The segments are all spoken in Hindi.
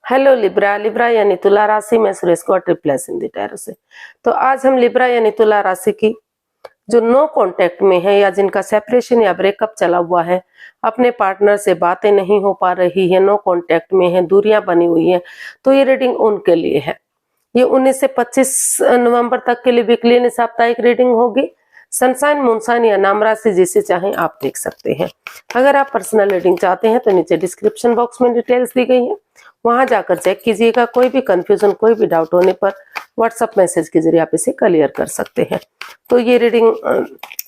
Hello Libra. लिब्रा यानी तुला राशि में Suresh got replace in the tarot से। तो आज हम लिब्रा यानी तुला राशि की जो नो कांटेक्ट में है या जिनका सेपरेशन या ब्रेकअप चला हुआ है, अपने पार्टनर से बातें नहीं हो पा रही है, नो कांटेक्ट में है, दूरियां बनी हुई है, तो ये रीडिंग उनके लिए है। ये 19 से 25 नवंबर तक के लिए वीकली यानी साप्ताहिक रीडिंग होगी। सनसाइन, मूनसाइन या नाम राशि जिसे चाहें आप देख सकते हैं। अगर आप पर्सनल रीडिंग चाहते हैं तो नीचे डिस्क्रिप्शन बॉक्स में डिटेल्स दी गई है, वहां जाकर चेक कीजिएगा। कोई भी कंफ्यूजन, कोई भी डाउट होने पर व्हाट्सएप मैसेज के जरिए आप इसे क्लियर कर सकते हैं। तो ये रीडिंग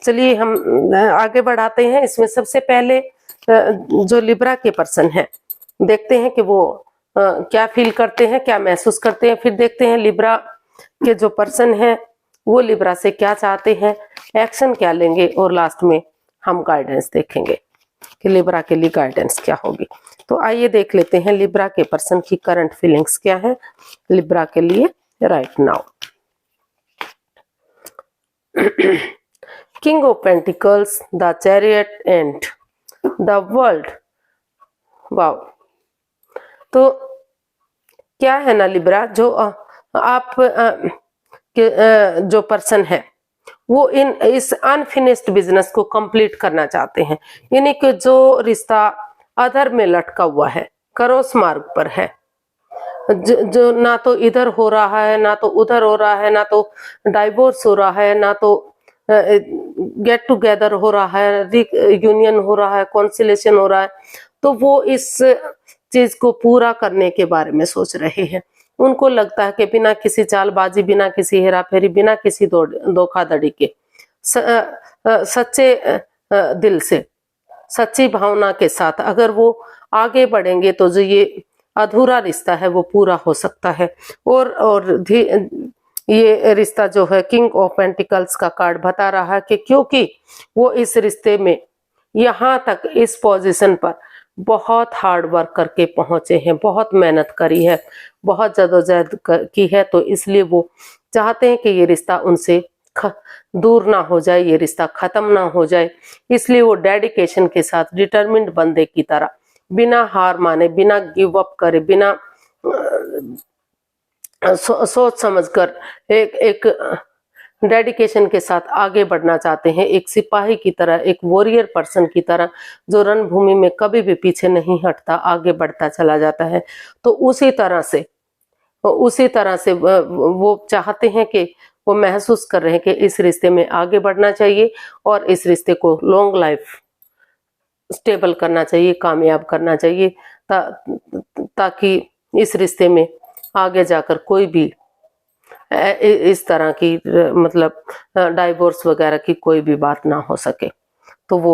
चलिए हम आगे बढ़ाते हैं। इसमें सबसे पहले जो लिब्रा के पर्सन है, देखते हैं कि वो क्या फील करते हैं, क्या महसूस करते हैं। फिर देखते हैं लिब्रा के जो पर्सन है वो लिब्रा से क्या चाहते हैं, एक्शन क्या लेंगे, और लास्ट में हम गाइडेंस देखेंगे कि लिब्रा के लिए गाइडेंस क्या होगी। तो आइए देख लेते हैं लिब्रा के पर्सन की करंट फीलिंग्स क्या है लिब्रा के लिए right now. King of pentacles, the chariot and the world. Wow. तो क्या है ना लिब्रा, जो आप जो पर्सन है वो इस अनफिनिश्ड बिजनेस को कंप्लीट करना चाहते हैं, यानी कि जो रिश्ता अधर में लटका हुआ है, क्रॉस मार्ग पर है, जो ना तो इधर हो रहा है ना तो उधर हो रहा है, ना तो डाइवोर्स हो रहा है ना तो गेट टुगेदर हो रहा है, यूनियन हो रहा है, कॉन्सिलेशन हो रहा है। तो वो इस चीज को पूरा करने के बारे में सोच रहे हैं। उनको लगता है कि बिना किसी चालबाजी, बिना किसी हेराफेरी, बिना किसी धोखाधड़ी के सच्चे दिल से, सच्ची भावना के साथ अगर वो आगे बढ़ेंगे तो जो ये अधूरा रिश्ता है वो पूरा हो सकता है। और ये रिश्ता जो है, किंग ऑफ पेंटिकल्स का कार्ड बता रहा है कि क्योंकि वो इस रिश्ते में यहाँ तक इस पोजीशन पर बहुत हार्ड वर्क करके पहुंचे हैं, बहुत मेहनत करी है, बहुत जद्दोजहद की है, तो इसलिए वो चाहते हैं कि ये रिश्ता उनसे दूर ना हो जाए, ये रिश्ता खत्म ना हो जाए। इसलिए वो डेडिकेशन के साथ, डिटरमिन्ड बंदे की तरह, बिना हार माने, बिना गिव अप करे, बिना सोच समझकर एक डेडिकेशन के साथ आगे बढ़ना चाहते हैं, एक सिपाही की तरह, एक वॉरियर पर्सन की तरह, जो रणभूमि में कभी भी पीछे नहीं हटता, आगे बढ़ता चला जाता है। तो उसी तरह से वो चाहते हैं कि वो महसूस कर रहे हैं कि इस रिश्ते में आगे बढ़ना चाहिए और इस रिश्ते को लॉन्ग लाइफ स्टेबल करना चाहिए, कामयाब करना चाहिए, ताकि इस रिश्ते में आगे जाकर कोई भी इस तरह की मतलब डाइवोर्स वगैरह की कोई भी बात ना हो सके। तो वो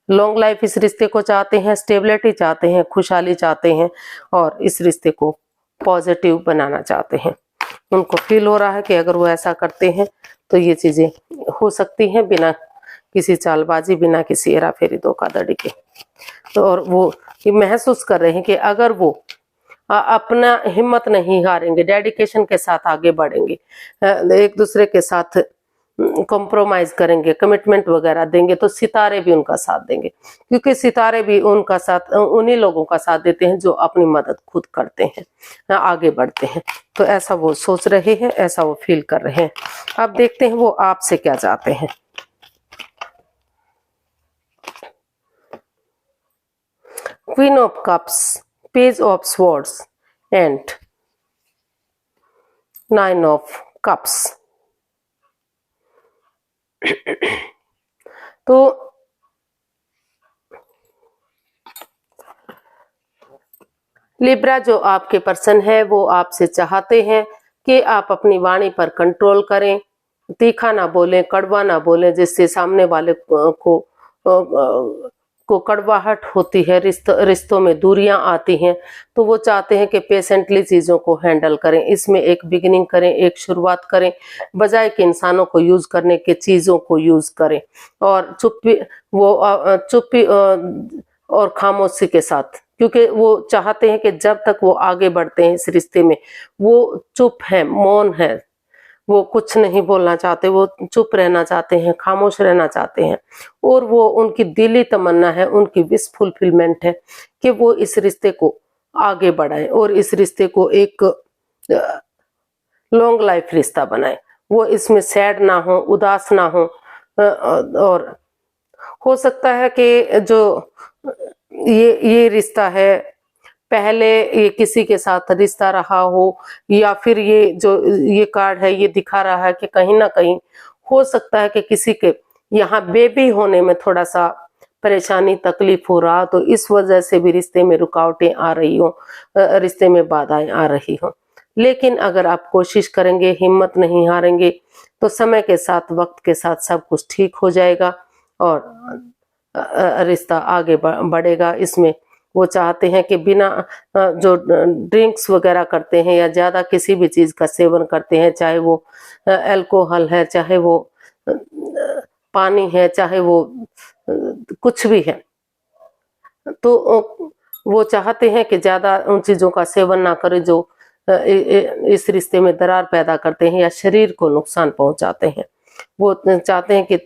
लॉन्ग लाइफ इस रिश्ते को चाहते हैं, स्टेबिलिटी चाहते हैं, खुशहाली चाहते हैं और इस रिश्ते को पॉजिटिव बनाना चाहते हैं। उनको फील हो रहा है कि अगर वो ऐसा करते हैं तो ये चीजें हो सकती हैं बिना किसी चालबाजी, बिना किसी हेराफेरी, धोखाधड़ी के। तो और वो ये महसूस कर रहे हैं कि अगर वो अपना हिम्मत नहीं हारेंगे, डेडिकेशन के साथ आगे बढ़ेंगे, एक दूसरे के साथ कॉम्प्रोमाइज करेंगे, कमिटमेंट वगैरह देंगे, तो सितारे भी उनका साथ देंगे, क्योंकि सितारे भी उनका साथ, उन्हीं लोगों का साथ देते हैं जो अपनी मदद खुद करते हैं, आगे बढ़ते हैं। तो ऐसा वो सोच रहे हैं, ऐसा वो फील कर रहे हैं। अब देखते हैं वो आपसे क्या चाहते हैं। Queen of cups, page of swords and 9 of cups. तो लिब्रा जो आपके पर्सन है वो आपसे चाहते हैं कि आप अपनी वाणी पर कंट्रोल करें, तीखा ना बोलें, कड़वा ना बोलें, जिससे सामने वाले को कड़वाहट होती है, रिश्तों में दूरियां आती हैं। तो वो चाहते हैं कि पेशेंटली चीज़ों को हैंडल करें, इसमें एक बिगिनिंग करें, एक शुरुआत करें, बजाय कि इंसानों को यूज़ करने के चीज़ों को यूज़ करें। और चुप्पी और खामोशी के साथ, क्योंकि वो चाहते हैं कि जब तक वो आगे बढ़ते हैं इस रिश्ते में, वो चुप है, मौन है, वो कुछ नहीं बोलना चाहते, वो चुप रहना चाहते हैं, खामोश रहना चाहते हैं। और वो उनकी दिली तमन्ना है, उनकी विश फुलफिलमेंट है कि वो इस रिश्ते को आगे बढ़ाएं और इस रिश्ते को एक लॉन्ग लाइफ रिश्ता बनाएं। वो इसमें सैड ना हो, उदास ना हो। और हो सकता है कि जो ये रिश्ता है, पहले ये किसी के साथ रिश्ता रहा हो, या फिर ये जो ये कार्ड है ये दिखा रहा है कि कहीं ना कहीं हो सकता है कि किसी के यहाँ बेबी होने में थोड़ा सा परेशानी तकलीफ हो रहा, तो इस वजह से भी रिश्ते में रुकावटें आ रही हो, रिश्ते में बाधाएं आ रही हो। लेकिन अगर आप कोशिश करेंगे, हिम्मत नहीं हारेंगे, तो समय के साथ, वक्त के साथ सब कुछ ठीक हो जाएगा और रिश्ता आगे बढ़ेगा। इसमें वो चाहते हैं कि बिना जो ड्रिंक्स वगैरह करते हैं या ज्यादा किसी भी चीज का सेवन करते हैं, चाहे वो अल्कोहल है, चाहे वो पानी है, चाहे वो कुछ भी है, तो वो चाहते हैं कि ज्यादा उन चीजों का सेवन ना करें जो इस रिश्ते में दरार पैदा करते हैं या शरीर को नुकसान पहुंचाते हैं। वो चाहते हैं कि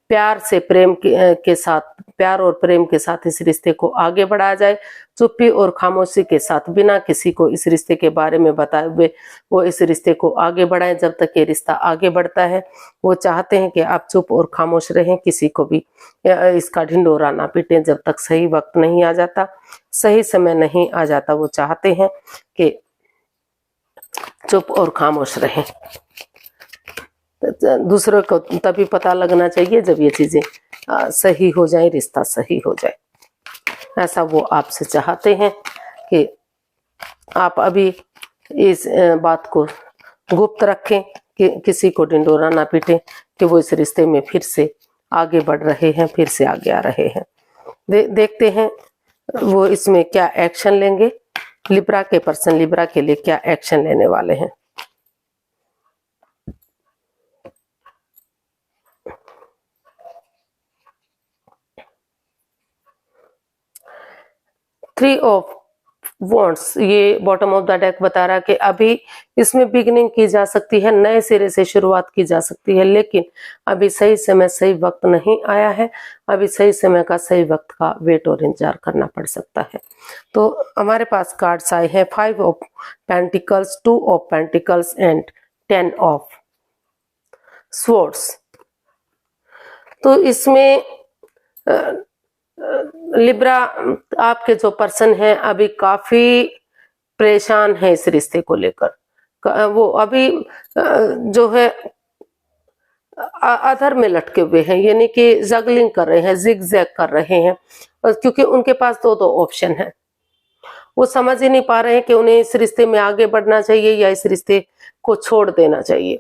प्यार से के साथ, प्यार और प्रेम के साथ इस रिश्ते को आगे बढ़ाया जाए। चुप्पी और खामोशी के साथ, बिना किसी को इस रिश्ते के बारे में बताए हुए वो इस रिश्ते को आगे बढ़ाएं। जब तक ये रिश्ता आगे बढ़ता है, वो चाहते हैं कि आप चुप और खामोश रहें, किसी को भी इसका ढिंढोरा ना पीटें जब तक सही वक्त नहीं आ जाता, सही समय नहीं आ जाता। वो चाहते हैं कि चुप और खामोश रहें। दूसरों को तभी पता लगना चाहिए जब ये चीजें सही हो जाए, रिश्ता सही हो जाए। ऐसा वो आपसे चाहते हैं कि आप अभी इस बात को गुप्त रखें, कि किसी को ढिंढोरा ना पीटें कि वो इस रिश्ते में फिर से आगे बढ़ रहे हैं, फिर से आगे आ रहे हैं। देखते हैं वो इसमें क्या एक्शन लेंगे। लिब्रा के पर्सन लिब्रा के लिए क्या एक्शन लेने वाले हैं। थ्री ऑफ वॉन्ड्स, ये बॉटम ऑफ द डेक बता रहा है कि अभी इसमें बिगिनिंग की जा सकती है, नए सिरे से शुरुआत की जा सकती है, लेकिन अभी सही समय, सही वक्त नहीं आया है। अभी सही समय का, सही वक्त का वेट और इंतजार करना पड़ सकता है। तो हमारे पास कार्ड्स आए हैं 5 of pentacles, 2 of pentacles and 10 of swords. तो इसमें लिब्रा, आपके जो पर्सन हैं अभी काफी परेशान है इस रिश्ते को लेकर। वो अभी जो है अधर में लटके हुए हैं, यानी कि जगलिंग कर रहे हैं, जिग जैग कर रहे हैं, क्योंकि उनके पास दो ऑप्शन है। वो समझ ही नहीं पा रहे हैं कि उन्हें इस रिश्ते में आगे बढ़ना चाहिए या इस रिश्ते को छोड़ देना चाहिए।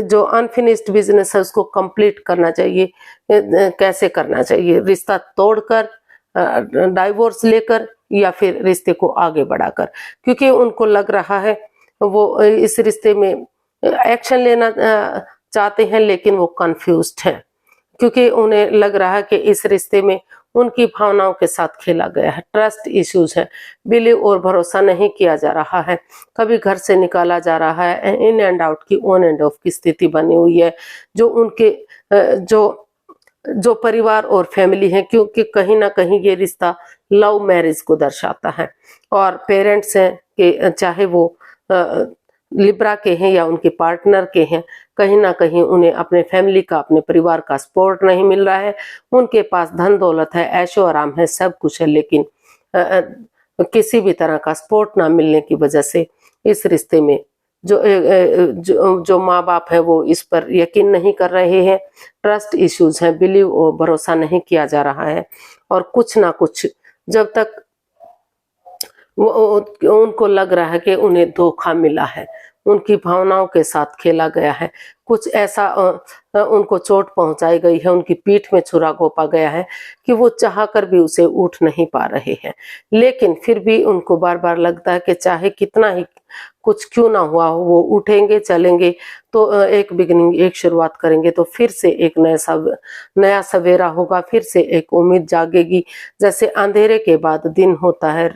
जो अनफिनिश्ड बिजनेस है उसको कंप्लीट करना चाहिए, कैसे करना चाहिए, रिश्ता तोड़कर, डाइवोर्स लेकर, या फिर रिश्ते को आगे बढ़ाकर। क्योंकि उनको लग रहा है वो इस रिश्ते में एक्शन लेना चाहते हैं, लेकिन वो कंफ्यूज्ड हैं, क्योंकि उन्हें लग रहा है कि इस रिश्ते में उनकी भावनाओं के साथ खेला गया है। ट्रस्ट इश्यूज है, बिलीव और भरोसा नहीं किया जा रहा है, कभी घर से निकाला जा रहा है, इन एंड आउट की, ऑन एंड ऑफ की स्थिति बनी हुई है। जो उनके जो परिवार और फैमिली है, क्योंकि कहीं ना कहीं ये रिश्ता लव मैरिज को दर्शाता है। और पेरेंट्स हैं कि चाहे वो लिब्रा के हैं या उनके पार्टनर के हैं, कहीं ना कहीं उन्हें अपने फैमिली का, अपने परिवार का सपोर्ट नहीं मिल रहा है। उनके पास धन दौलत है, ऐशो आराम है, सब कुछ है, लेकिन किसी भी तरह का सपोर्ट ना मिलने की वजह से इस रिश्ते में जो माँ बाप है वो इस पर यकीन नहीं कर रहे हैं। ट्रस्ट इश्यूज हैं, बिलीव और भरोसा नहीं किया जा रहा है। और कुछ ना कुछ, जब तक उनको लग रहा है कि उन्हें धोखा मिला है, उनकी भावनाओं के साथ खेला गया है, कुछ ऐसा उनको चोट पहुंचाई गई है, उनकी पीठ में छुरा घोंपा गया है कि वो चाहकर भी उसे उठ नहीं पा रहे हैं। लेकिन फिर भी उनको बार बार लगता है कि चाहे कितना ही कुछ क्यों ना हुआ हो, वो उठेंगे, चलेंगे, तो एक बिगिनिंग, एक शुरुआत करेंगे, तो फिर से एक नया सवेरा होगा, फिर से एक उम्मीद जागेगी। जैसे अंधेरे के बाद दिन होता है,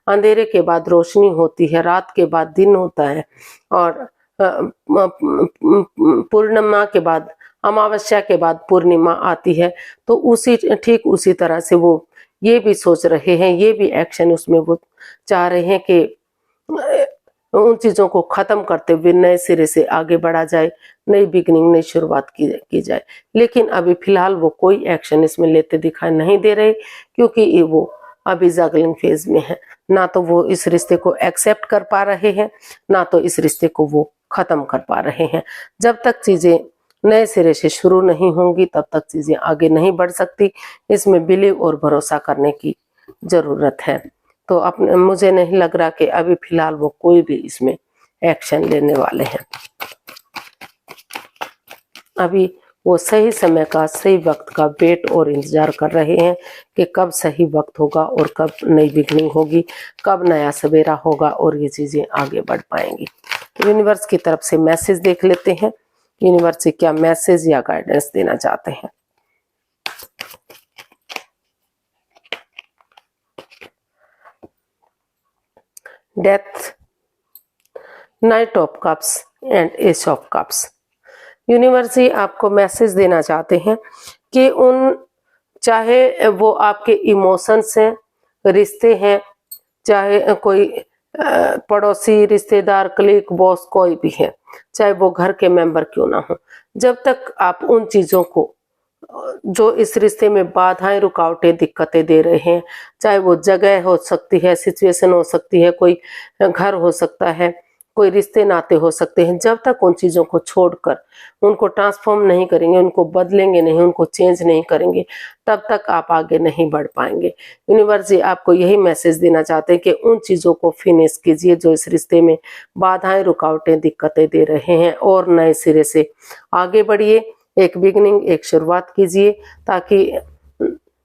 अंधेरे के बाद रोशनी होती है, रात के बाद दिन होता है, और पूर्णिमा के बाद, अमावस्या के बाद पूर्णिमा आती है। तो ठीक उसी तरह से वो ये भी सोच रहे हैं, ये भी एक्शन उसमें वो चाह रहे हैं कि उन चीजों को खत्म करते हुए नए सिरे से आगे बढ़ा जाए, नई बिगनिंग, नई शुरुआत की जाए। लेकिन अभी फिलहाल वो कोई एक्शन इसमें लेते दिखाई नहीं दे रहे, क्योंकि वो अभी जगलिंग फेज में है। ना तो वो इस रिश्ते को एक्सेप्ट कर पा रहे हैं, ना तो इस रिश्ते को वो खत्म कर पा रहे हैं। जब तक चीजें नए सिरे से शुरू नहीं होंगी तब तक चीजें आगे नहीं बढ़ सकती। इसमें बिलीव और भरोसा करने की जरूरत है। तो अपने मुझे नहीं लग रहा कि अभी फिलहाल वो कोई भी इसमें एक्शन लेने वाले हैं। अभी वो सही समय का, सही वक्त का वेट और इंतजार कर रहे हैं कि कब सही वक्त होगा और कब नई बिगनिंग होगी, कब नया सवेरा होगा और ये चीजें आगे बढ़ पाएंगी। यूनिवर्स की तरफ से मैसेज देख लेते हैं, यूनिवर्स से क्या मैसेज या गाइडेंस देना चाहते हैं। Death, knight of cups and ace of cups. Universe ही आपको मैसेज देना चाहते हैं कि चाहे वो आपके इमोशंस हैं, रिश्ते हैं, चाहे कोई पड़ोसी, रिश्तेदार, कलीग, बॉस, कोई भी है, चाहे वो घर के मेंबर क्यों ना हो, जब तक आप उन चीजों को जो इस रिश्ते में बाधाएं, रुकावटें, दिक्कतें दे रहे हैं, चाहे वो जगह हो सकती है, सिचुएशन हो सकती है, कोई घर हो सकता है, कोई रिश्ते नाते हो सकते हैं, जब तक उन चीजों को छोड़कर उनको ट्रांसफॉर्म नहीं करेंगे, उनको बदलेंगे नहीं, उनको चेंज नहीं करेंगे, तब तक आप आगे नहीं बढ़ पाएंगे। यूनिवर्स जी आपको यही मैसेज देना चाहते हैं कि उन चीजों को फिनिश कीजिए जो इस रिश्ते में बाधाएं, रुकावटें, दिक्कतें दे रहे हैं और नए सिरे से आगे बढ़िए, एक बिगनिंग, एक शुरुआत कीजिए, ताकि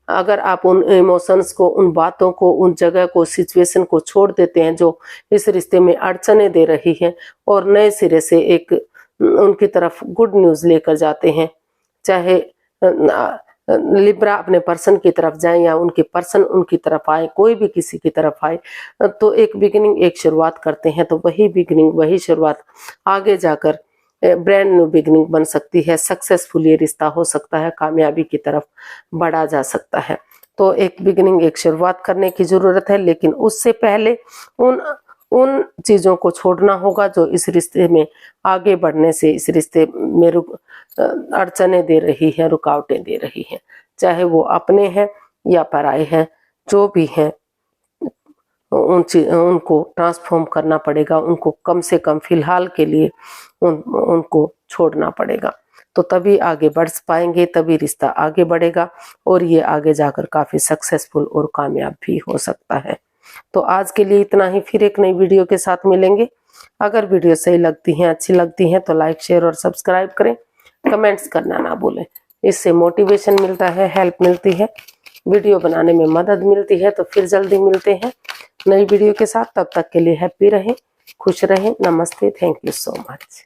अगर आप उन इमोशंस को, उन बातों को, उन जगह को, सिचुएशन को छोड़ देते हैं जो इस रिश्ते में अड़चने दे रही हैं और नए सिरे से एक उनकी तरफ गुड न्यूज लेकर जाते हैं, चाहे लिब्रा अपने पर्सन की तरफ जाए या उनके पर्सन उनकी तरफ आए, कोई भी किसी की तरफ आए, तो एक बिगिनिंग, एक शुरुआत करते हैं, तो वही बिगिनिंग, वही शुरुआत आगे जाकर ब्रांड न्यू बिगनिंग बन सकती है, सक्सेसफुल ये रिश्ता हो सकता है, कामयाबी की तरफ बढ़ा जा सकता है। तो एक बिगनिंग, एक शुरुआत करने की जरूरत है, लेकिन उससे पहले उन चीजों को छोड़ना होगा जो इस रिश्ते में आगे बढ़ने से, इस रिश्ते में अड़चने दे रही है, रुकावटें दे रही है, चाहे वो अपने हैं या पराए हैं, जो भी हैं, उनको ट्रांसफॉर्म करना पड़ेगा, उनको कम से कम फिलहाल के लिए उनको छोड़ना पड़ेगा। तो तभी आगे बढ़ पाएंगे, तभी रिश्ता आगे बढ़ेगा और ये आगे जाकर काफी सक्सेसफुल और कामयाब भी हो सकता है। तो आज के लिए इतना ही, फिर एक नई वीडियो के साथ मिलेंगे। अगर वीडियो सही लगती है, अच्छी लगती है तो लाइक, शेयर और सब्सक्राइब करें, कमेंट्स करना ना भूलें। इससे मोटिवेशन मिलता है, हेल्प मिलती है, वीडियो बनाने में मदद मिलती है। तो फिर जल्दी मिलते हैं नई वीडियो के साथ, तब तक के लिए हैप्पी रहें, खुश रहें। नमस्ते, थैंक यू सो मच।